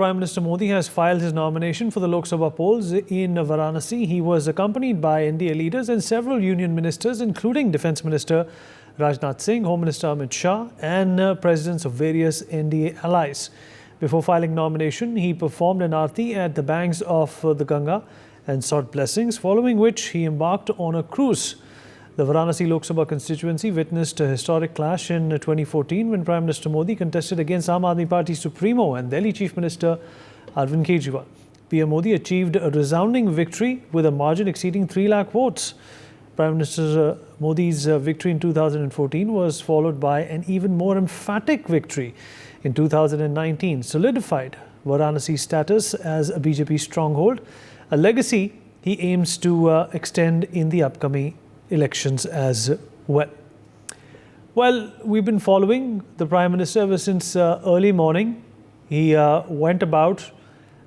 Prime Minister Modi has filed his nomination for the Lok Sabha polls in Varanasi. He was accompanied by NDA leaders and several union ministers, including Defence Minister Rajnath Singh, Home Minister Amit Shah, and presidents of various NDA allies. Before filing nomination, he performed an aarti at the banks of the Ganga and sought blessings, following which he embarked on a cruise. The Varanasi Lok Sabha constituency witnessed a historic clash in 2014 when Prime Minister Modi contested against Aam Aadmi Party Supremo and Delhi Chief Minister Arvind Kejriwal. PM Modi achieved a resounding victory with a margin exceeding 3 lakh votes. Prime Minister Modi's victory in 2014 was followed by an even more emphatic victory in 2019, solidified Varanasi's status as a BJP stronghold, a legacy he aims to extend in the upcoming elections as well. Well, we've been following the Prime Minister ever since early morning. He went about,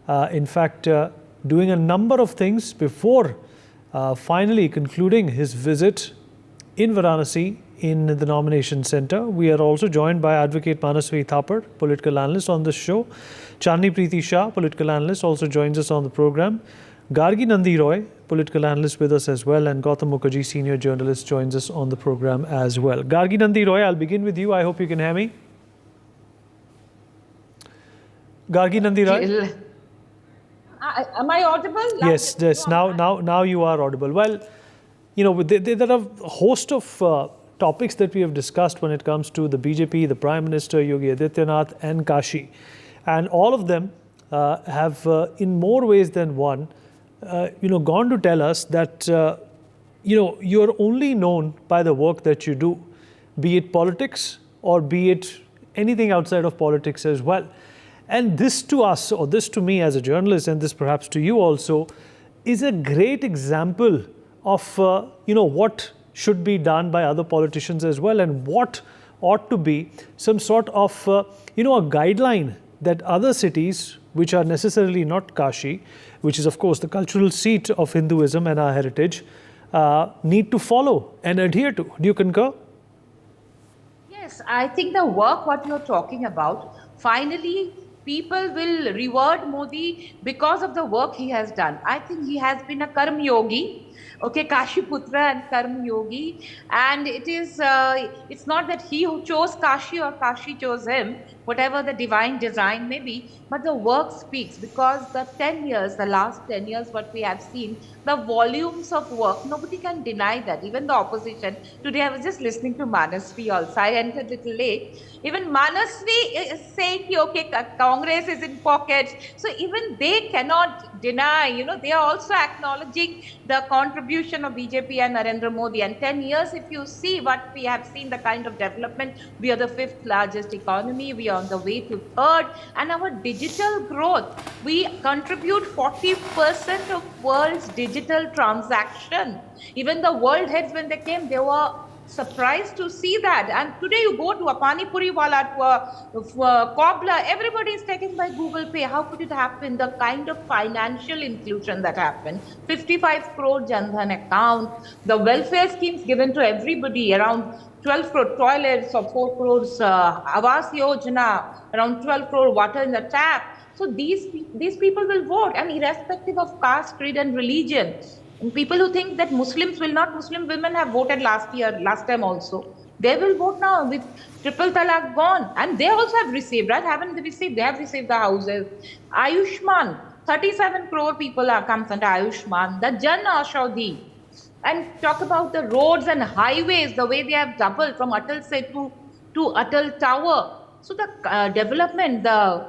doing a number of things before finally concluding his visit in Varanasi in the nomination centre. We are also joined by Advocate Manasvi Thapar, political analyst on this show. Chandni Preeti Shah, political analyst, also joins us on the program. Gargi Nandi Roy, political analyst, with us as well, and Gautam Mukherjee, senior journalist, joins us on the program as well. Gargi Nandi Roy, I'll begin with you. I hope you can hear me. Gargi Nandi Roy? Am I audible? Yes, yes. Now you are audible. Well, you know, there are a host of topics that we have discussed when it comes to the BJP, the Prime Minister, Yogi Adityanath, and Kashi. And all of them have, in more ways than one, gone to tell us that, you're only known by the work that you do, be it politics or be it anything outside of politics as well. And this to us, or this to me as a journalist, and this perhaps to you also, is a great example of, what should be done by other politicians as well, and what ought to be some sort of, a guideline that other cities, which are necessarily not Kashi, which is of course the cultural seat of Hinduism and our heritage, need to follow and adhere to. Do you concur? Yes, I think the work what you're talking about, finally people will reward Modi because of the work he has done. I think he has been a Karm Yogi. Okay, Kashi Putra and Karm Yogi, and it is it's not that he who chose Kashi or Kashi chose him, whatever the divine design may be, but the work speaks, because the last 10 years what we have seen, the volumes of work, nobody can deny that, even the opposition. Today I was just listening to Manasvi also, I entered a little late. Even Manasvi is saying, okay, Congress is in pockets, so even they cannot deny, they are also acknowledging the contribution of BJP and Narendra Modi. And 10 years, if you see what we have seen, the kind of development, we are the 5th largest economy, we are on the way to 3rd, and our digital growth, we contribute 40% of world's digital transaction. Even the world heads, when they came, they were surprised to see that. And today you go to a Pani Puri wala, to a cobbler, everybody is taken by Google Pay. How could it happen? The kind of financial inclusion that happened. 55 crore Jan Dhan account, the welfare schemes given to everybody, around 12 crore toilets or 4 crores Awas Yojana, around 12 crore water in the tap. So these people will vote, and irrespective of caste, creed and religion. And people who think that Muslim women have voted last time also. They will vote now with triple talaq gone. And they also have received, right? Haven't they received? They have received the houses. Ayushman, 37 crore people are comes under Ayushman. The Jan Aushadhi. And talk about the roads and highways, the way they have doubled from Atal Setu to Atal Tower. So the development, the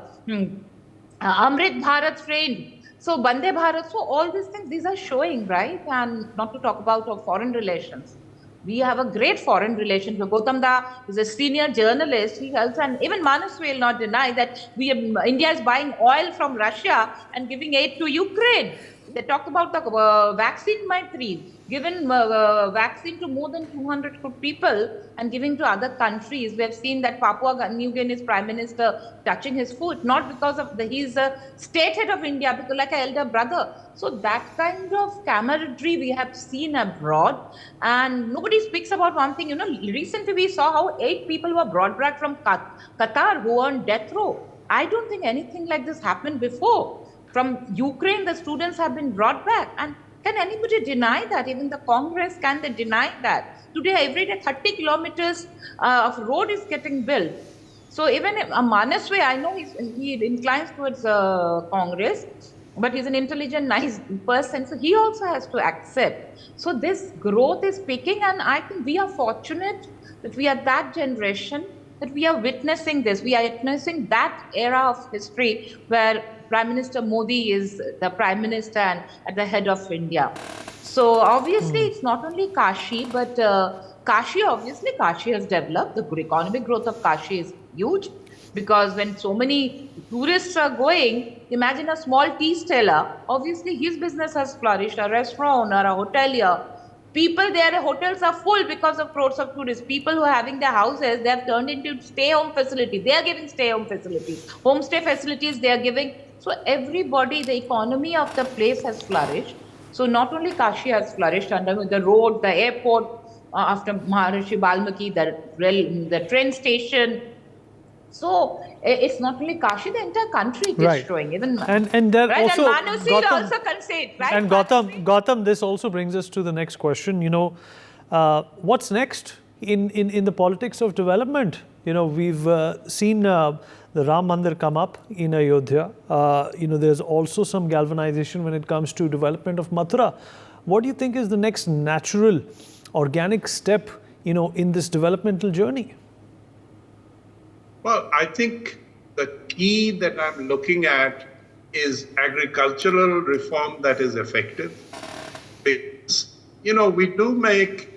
Amrit Bharat train, so Bande Bharat, so all these things, these are showing, right? And not to talk about our foreign relations. We have a great foreign relations. Gautam Da is a senior journalist. He also, and even Manas will not deny that India is buying oil from Russia and giving aid to Ukraine. They talked about the vaccine Maitri, given vaccine to more than 200 people and giving to other countries. We have seen that Papua New Guinea's Prime Minister touching his foot, not because of he's a state head of India, because like an elder brother. So that kind of camaraderie we have seen abroad, and nobody speaks about one thing. Recently we saw how 8 people were brought back from Qatar who were on death row. I don't think anything like this happened before. From Ukraine, the students have been brought back. And can anybody deny that? Even the Congress, can they deny that? Today, every day, 30 kilometers of road is getting built. So even Manasway, I know he inclines towards Congress, but he's an intelligent, nice person. So he also has to accept. So this growth is picking, and I think we are fortunate that we are that generation, that we are witnessing this. We are witnessing that era of history where Prime Minister Modi is the Prime Minister and at the head of India. So obviously, it's not only Kashi, but Kashi has developed. The economic growth of Kashi is huge because when so many tourists are going, imagine a small tea seller. Obviously, his business has flourished. A restaurant or a hotelier. People there, hotels are full because of crores of tourists. People who are having their houses, they have turned into stay-home facility. They are giving stay-home facilities, homestay facilities. They are giving. So everybody, the economy of the place has flourished. So not only Kashi has flourished under the road, the airport, after Maharishi Balmiki, the train station. So it's not only Kashi, the entire country it is showing. Even and there right, also and Manasi also can say it, right? And Gautam, this also brings us to the next question. What's next in the politics of development? We've seen the Ram Mandir come up in Ayodhya. There's also some galvanization when it comes to development of Mathura. What do you think is the next natural, organic step, in this developmental journey? Well, I think the key that I'm looking at is agricultural reform that is effective. Because, we do make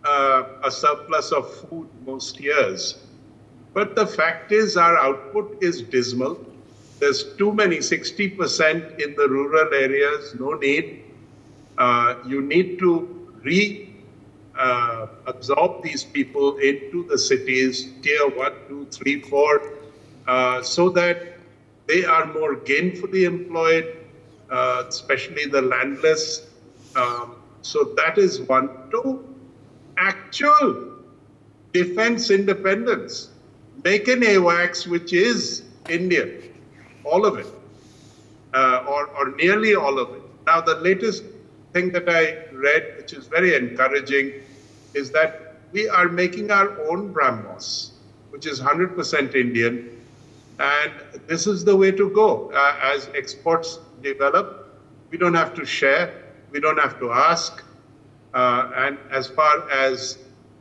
a surplus of food most years, but the fact is our output is dismal. There's too many, 60% in the rural areas, no need. You need to absorb these people into the cities, tier 1, 2, 3, 4, so that they are more gainfully employed, especially the landless. So that is one. Two, actual defense independence. Make an AWACS which is Indian, all of it, or nearly all of it. Now, the latest thing that I read, which is very encouraging, is that we are making our own BrahMos, which is 100% Indian. And this is the way to go. As exports develop, we don't have to share, we don't have to ask. And as far as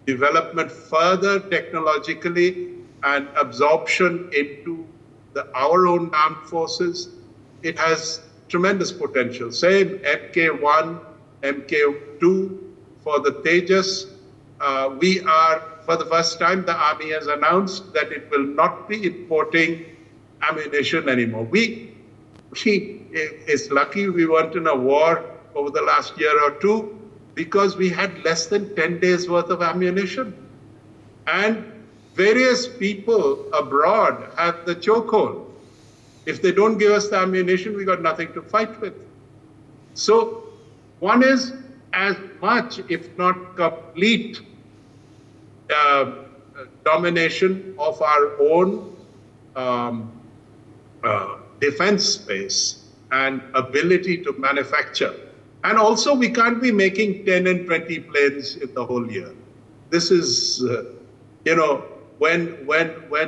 development further technologically and absorption into our own armed forces, it has tremendous potential. Same MK1, MK2 for the Tejas. We are, for the first time, the army has announced that it will not be importing ammunition anymore. It's lucky we weren't in a war over the last year or two because we had less than 10 days worth of ammunition. And various people abroad have the chokehold. If they don't give us the ammunition, we got nothing to fight with. So one is as much, if not complete, domination of our own defense space and ability to manufacture. And also, we can't be making 10 and 20 planes in the whole year. This is, when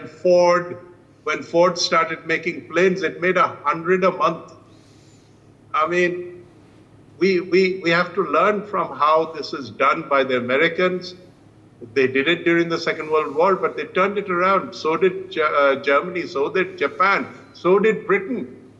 Ford started making planes, it made 100 a month. I mean, we have to learn from how this is done by the Americans. They did it during the Second World War, but they turned it around. So did Germany, so did Japan, so did Britain.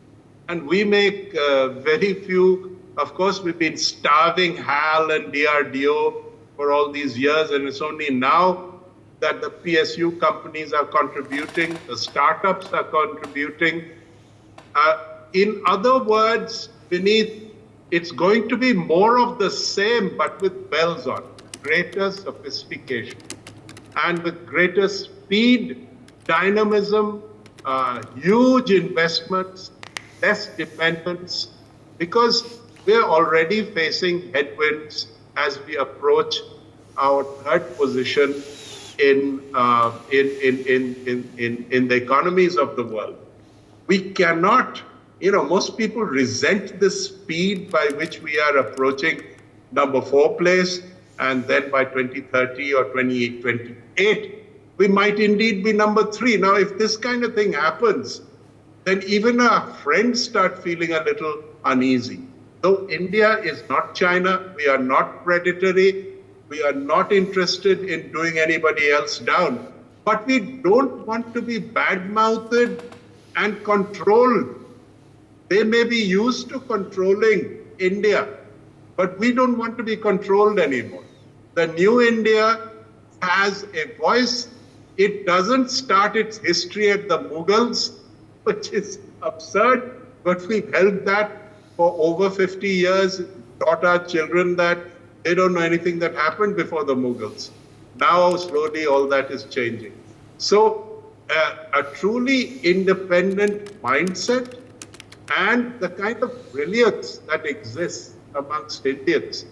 And we make very few. Of course, we've been starving HAL and DRDO for all these years, and it's only now that the PSU companies are contributing, the startups are contributing. In other words, Vineet, it's going to be more of the same, but with bells on, greater sophistication, and with greater speed, dynamism, huge investments, less dependence, because we're already facing headwinds as we approach our third position in the economies of the world. We cannot, most people resent the speed by which we are approaching number 4 place, and then by 2030 or 2028, we might indeed be number 3. Now, if this kind of thing happens, then even our friends start feeling a little uneasy. Though India is not China, we are not predatory, we are not interested in doing anybody else down, but we don't want to be bad-mouthed and controlled. They may be used to controlling India, but we don't want to be controlled anymore. The new India has a voice. It doesn't start its history at the Mughals, which is absurd, but we've held that for over 50 years, taught our children that they don't know anything that happened before the Mughals. Now, slowly, all that is changing. So, a truly independent mindset and the kind of brilliance that exists amongst Indians.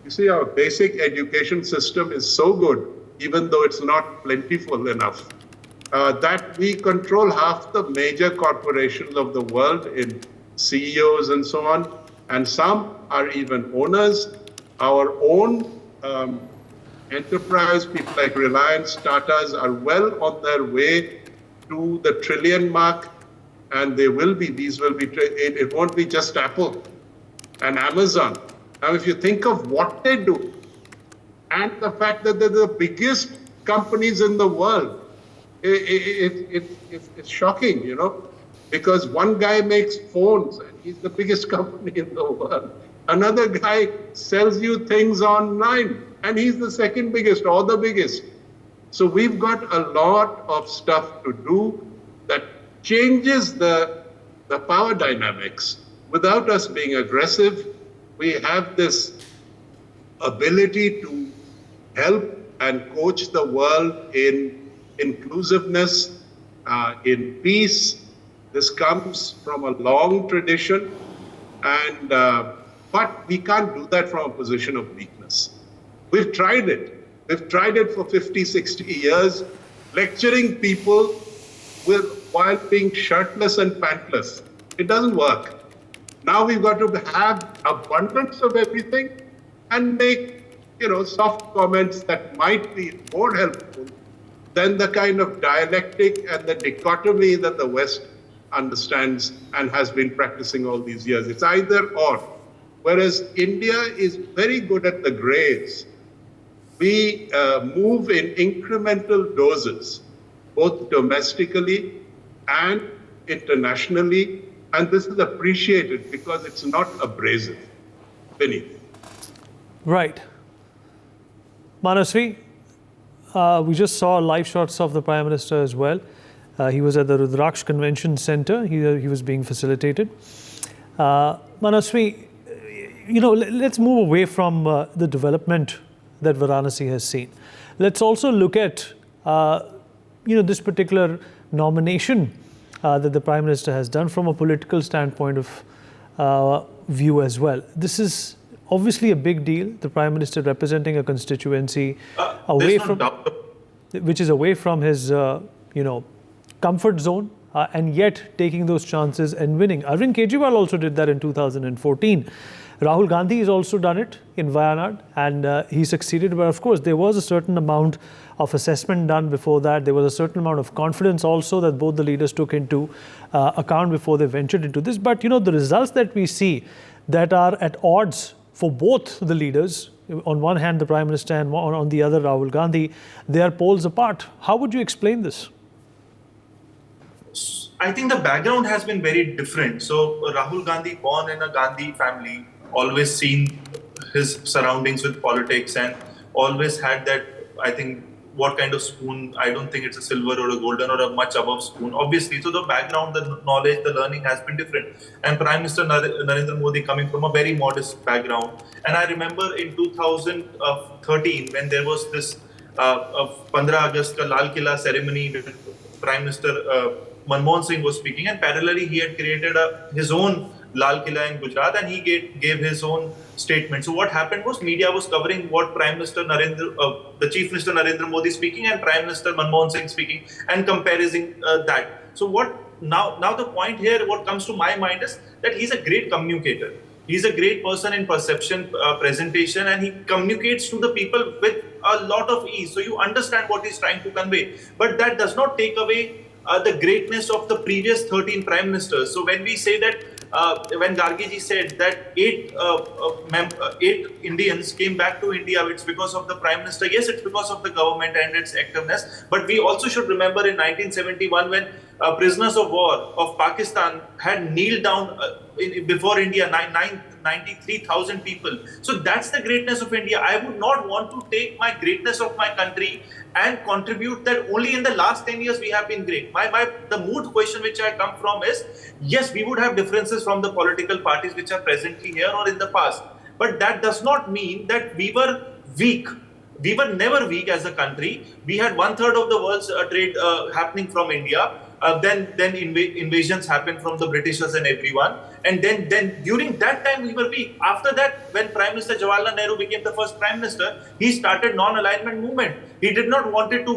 You see, our basic education system is so good, even though it's not plentiful enough, that we control half the major corporations of the world in CEOs and so on, and some are even owners. Our own enterprise, people like Reliance, Tatas are well on their way to the trillion mark, and they will be, it won't be just Apple and Amazon. Now, if you think of what they do, and the fact that they're the biggest companies in the world, it's shocking, because one guy makes phones, and he's the biggest company in the world. Another guy sells you things online, and he's the second biggest or the biggest. So we've got a lot of stuff to do that changes the power dynamics without us being aggressive. We have this ability to help and coach the world in inclusiveness, in peace. This comes from a long tradition, and but we can't do that from a position of weakness. We've tried it. We've tried it for 50, 60 years, lecturing people while being shirtless and pantless. It doesn't work. Now we've got to have abundance of everything and make, soft comments that might be more helpful than the kind of dialectic and the dichotomy that the West understands and has been practicing all these years. It's either or. Whereas India is very good at the grays. We move in incremental doses, both domestically and internationally, and this is appreciated because it's not abrasive. Vinny. Right. Manasvi, we just saw live shots of the Prime Minister as well. He was at the Rudraksh Convention Center. He was being facilitated. Manasvi, let's move away from the development that Varanasi has seen. Let's also look at, this particular nomination that the Prime Minister has done from a political standpoint of view as well. This is obviously a big deal. The Prime Minister representing a constituency which is away from his, comfort zone, and yet taking those chances and winning. Arvind Kejriwal also did that in 2014. Rahul Gandhi has also done it in Wayanad, and he succeeded. But of course, there was a certain amount of assessment done before that. There was a certain amount of confidence also that both the leaders took into account before they ventured into this. But, the results that we see that are at odds for both the leaders, on one hand the Prime Minister and on the other Rahul Gandhi, they are poles apart. How would you explain this? I think the background has been very different. So Rahul Gandhi, born in a Gandhi family, always seen his surroundings with politics and always had that, I think, what kind of spoon, I don't think it's a silver or a golden or a much above spoon, obviously. So the background, the knowledge, the learning has been different. And Prime Minister Narendra Modi coming from a very modest background. And I remember in 2013, when there was this 15 August ka Lal Killa ceremony, Prime Minister Manmohan Singh was speaking, and parallelly he had created his own Lal Killa in Gujarat, and he gave his own statement. So what happened was media was covering what the Chief Minister Narendra Modi speaking and Prime Minister Manmohan Singh speaking, and comparing that. So what now the point here, what comes to my mind is that he's a great communicator. He's a great person in perception, presentation, and he communicates to the people with a lot of ease. So you understand what he's trying to convey. But that does not take away the greatness of the previous 13 prime ministers. So when we say that, when Gargiji said that eight Indians came back to India, it's because of the prime minister. Yes, it's because of the government and its activeness. But we also should remember in 1971 when prisoners of war of Pakistan had kneeled down before India, 93,000 people. So that's the greatness of India. I would not want to take my greatness of my country and contribute that only in the last 10 years we have been great. The mood question which I come from is, yes, we would have differences from the political parties which are presently here or in the past. But that does not mean that we were weak. We were never weak as a country. We had 1/3 of the world's trade happening from India. Then invasions happened from the Britishers and everyone. And then during that time we were weak. After that, when Prime Minister Jawaharlal Nehru became the first Prime Minister, he started non-alignment movement. He did not want it to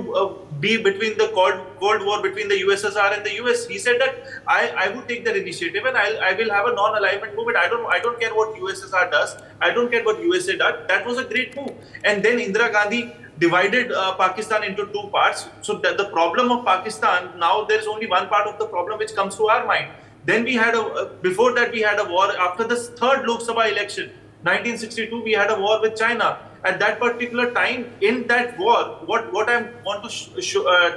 be between the Cold War between the USSR and the US. He said that I would take that initiative and I will have a non-alignment movement. I don't care what USSR does. I don't care what USA does. That was a great move. And then Indira Gandhi divided Pakistan into two parts. So that the problem of Pakistan, now there is only one part of the problem which comes to our mind. Then we had before that we had a war. After the third Lok Sabha election, 1962, we had a war with China. At that particular time, in that war, what I want to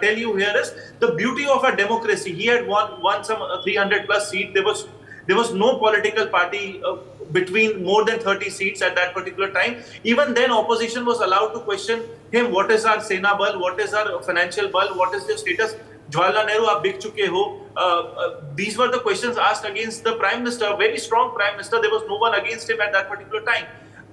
tell you here is the beauty of our democracy. He had won some 300 plus seats. There was no political party between more than 30 seats at that particular time. Even then, opposition was allowed to question him. What is our Sena Bal? What is our financial bal? What is your status? Jawaharlal Nehru, aap bik chuke ho. These were the questions asked against the Prime Minister, a very strong Prime Minister. There was no one against him at that particular time.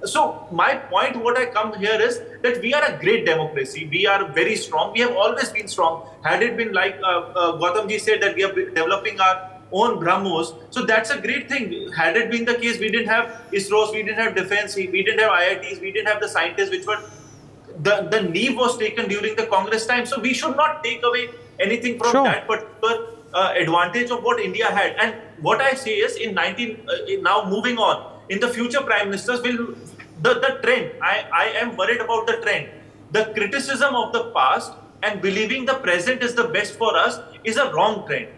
So my point, what I come here is that we are a great democracy. We are very strong. We have always been strong. Had it been like Gautamji said that we are developing our own BrahMos, so that's a great thing. Had it been the case, we didn't have ISROs, we didn't have defense, we didn't have IITs, we didn't have the scientists, which were the knee was taken during the Congress time. So we should not take away anything from that particular advantage of what India had. And what I say is, now moving on, in the future prime ministers will the trend. I am worried about the trend. The criticism of the past and believing the present is the best for us is a wrong trend.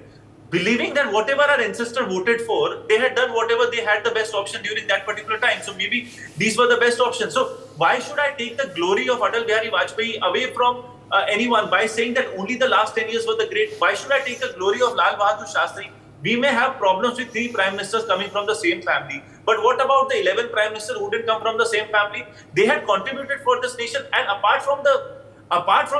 Believing that whatever our ancestor voted for, they had done whatever they had the best option during that particular time. So maybe these were the best options. So why should I take the glory of Atal Bihari Vajpayee away from anyone by saying that only the last 10 years were the great? Why should I take the glory of Lal Bahadur Shastri? We may have problems with 3 prime ministers coming from the same family. But what about the 11 prime ministers who didn't come from the same family? They had contributed for this nation. And apart from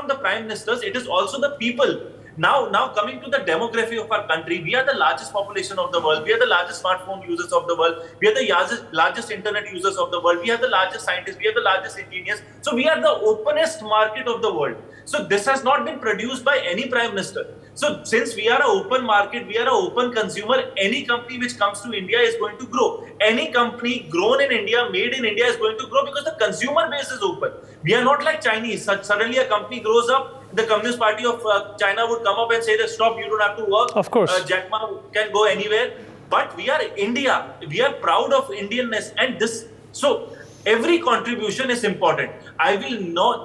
the prime ministers, it is also the people. Now coming to the demography of our country, we are the largest population of the world. We are the largest smartphone users of the world. We are the largest internet users of the world. We are the largest scientists. We are the largest engineers. So we are the openest market of the world. So this has not been produced by any prime minister. So since we are an open market, we are an open consumer, any company which comes to India is going to grow. Any company grown in India, made in India is going to grow because the consumer base is open. We are not like Chinese. Suddenly a company grows up, the Communist Party of China would come up and say that stop, you don't have to work. Of course. Jack Ma can go anywhere. But we are India. We are proud of Indianness. And this, so every contribution is important. I will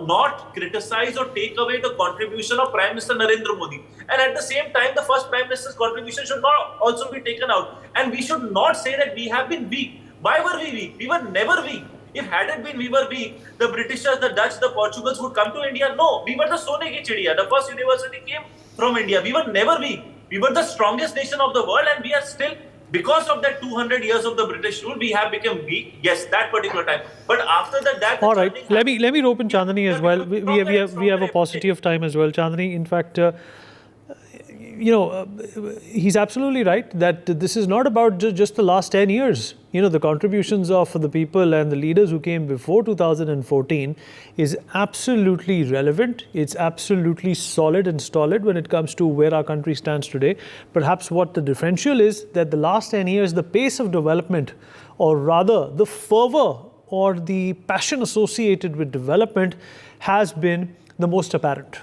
not criticize or take away the contribution of Prime Minister Narendra Modi. And at the same time, the first Prime Minister's contribution should not also be taken out. And we should not say that we have been weak. Why were we weak? We were never weak. If had it been we were weak, the Britishers, the Dutch, the Portugals would come to India. No, we were the Sone ki Chidiya. The first university came from India. We were never weak. We were the strongest nation of the world, and we are still, because of that 200 years of the British rule, we have become weak. Yes, that particular time. But after that all right. Let me rope in Chandani as well. We have a paucity of time as well. Chandani, in fact, he's absolutely right that this is not about just the last 10 years. The contributions of the people and the leaders who came before 2014 is absolutely relevant. It's absolutely solid and stolid when it comes to where our country stands today. Perhaps what the differential is that the last 10 years, the pace of development, or rather the fervor or the passion associated with development, has been the most apparent.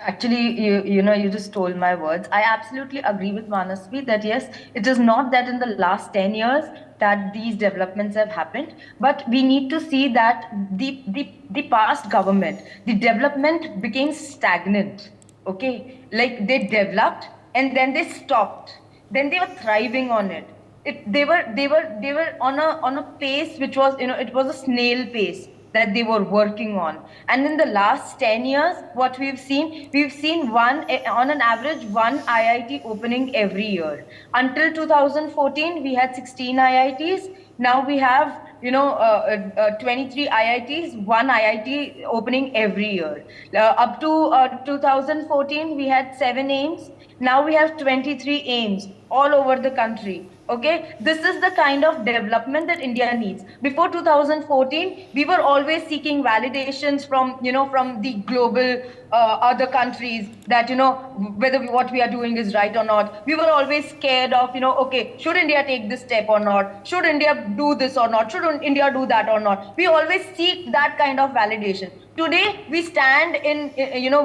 Actually, you just stole my words. I absolutely agree with Manasvi that yes, it is not that in the last 10 years that these developments have happened, but we need to see that the past government, the development became stagnant. Okay, like they developed and then they stopped. Then they were thriving on it. They were on a pace which was, it was a snail pace that they were working on. And in the last 10 years, what we've seen on an average, one IIT opening every year. Until 2014, we had 16 IITs. Now we have, 23 IITs, one IIT opening every year. Up to 2014, we had 7 AIIMS. Now we have 23 AIIMS all over the country. Okay, this is the kind of development that India needs. Before 2014, we were always seeking validations from, from the global other countries that, whether what we are doing is right or not. We were always scared of, okay, should India take this step or not? Should India do this or not? Should India do that or not? We always seek that kind of validation. Today, we stand in,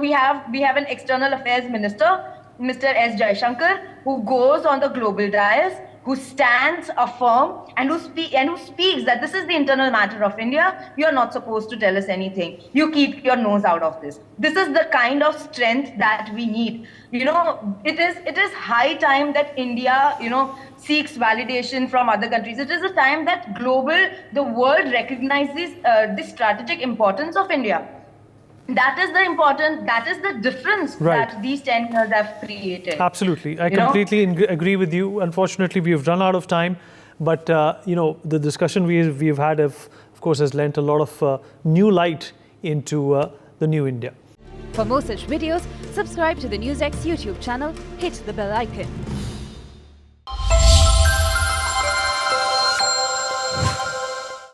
we have an external affairs minister, Mr. S. Jaishankar, who goes on the global dais, who stands firm and who speaks that this is the internal matter of India. You are not supposed to tell us anything. You keep your nose out of this. This is the kind of strength that we need. It is high time that India, seeks validation from other countries. It is a time that the world recognizes the strategic importance of India. That is the difference Right. that these 10 years have created. Absolutely. I completely agree with you. Unfortunately, we have run out of time. But, the discussion we've had, of course, has lent a lot of new light into the new India. For more such videos, subscribe to the NewsX YouTube channel, hit the bell icon.